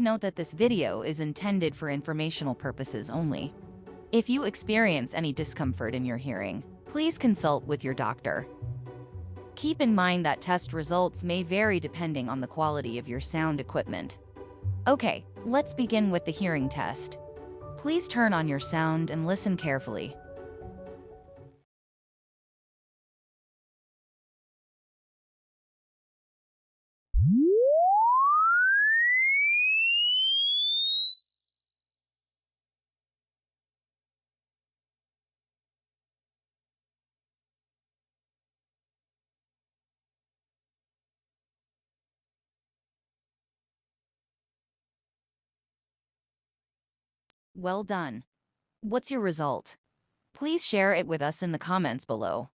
Please note that this video is intended for informational purposes only. If you experience any discomfort in your hearing, please consult with your doctor. Keep in mind that test results may vary depending on the quality of your sound equipment. Okay, let's begin with the hearing test. Please turn on your sound and listen carefully. Well done. What's your result? Please share it with us in the comments below.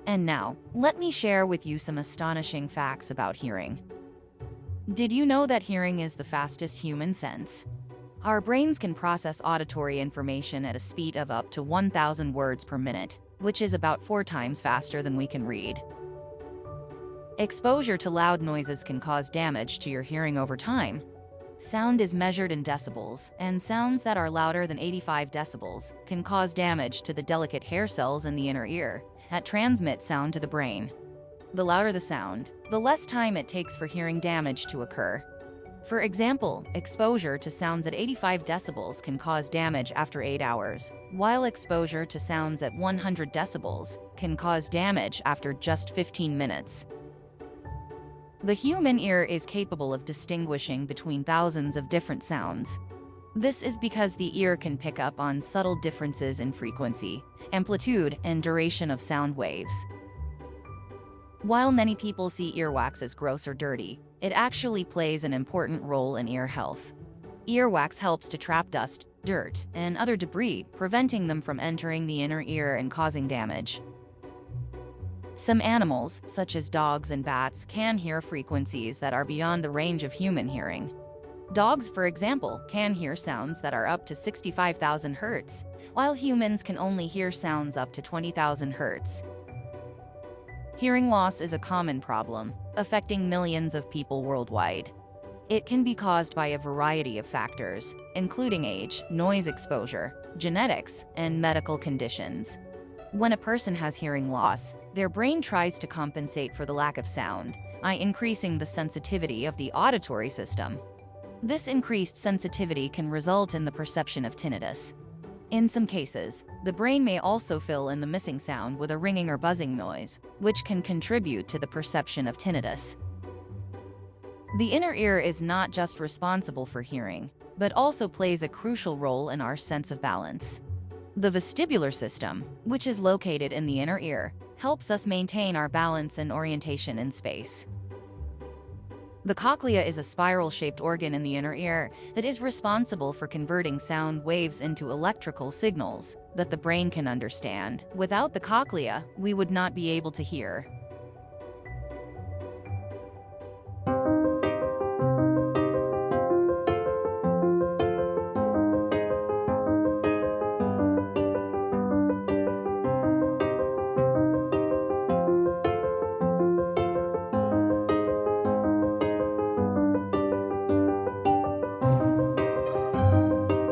And now, let me share with you some astonishing facts about hearing. Did you know that hearing is the fastest human sense? Our brains can process auditory information at a speed of up to 1,000 words per minute, which is about 4 times faster than we can read. Exposure to loud noises can cause damage to your hearing over time. Sound is measured in decibels, and sounds that are louder than 85 decibels can cause damage to the delicate hair cells in the inner ear that transmit sound to the brain. The louder the sound, the less time it takes for hearing damage to occur. For example, exposure to sounds at 85 decibels can cause damage after 8 hours, while exposure to sounds at 100 decibels can cause damage after just 15 minutes. The human ear is capable of distinguishing between thousands of different sounds. This is because the ear can pick up on subtle differences in frequency, amplitude, and duration of sound waves. While many people see earwax as gross or dirty, it actually plays an important role in ear health. Earwax helps to trap dust, dirt, and other debris, preventing them from entering the inner ear and causing damage. Some animals, such as dogs and bats, can hear frequencies that are beyond the range of human hearing. Dogs, for example, can hear sounds that are up to 65,000 Hz, while humans can only hear sounds up to 20,000 Hz. Hearing loss is a common problem, affecting millions of people worldwide. It can be caused by a variety of factors, including age, noise exposure, genetics, and medical conditions. When a person has hearing loss, their brain tries to compensate for the lack of sound by increasing the sensitivity of the auditory system. This increased sensitivity can result in the perception of tinnitus. In some cases, the brain may also fill in the missing sound with a ringing or buzzing noise, which can contribute to the perception of tinnitus. The inner ear is not just responsible for hearing, but also plays a crucial role in our sense of balance. The vestibular system, which is located in the inner ear, helps us maintain our balance and orientation in space. The cochlea is a spiral-shaped organ in the inner ear that is responsible for converting sound waves into electrical signals that the brain can understand. Without the cochlea, we would not be able to hear.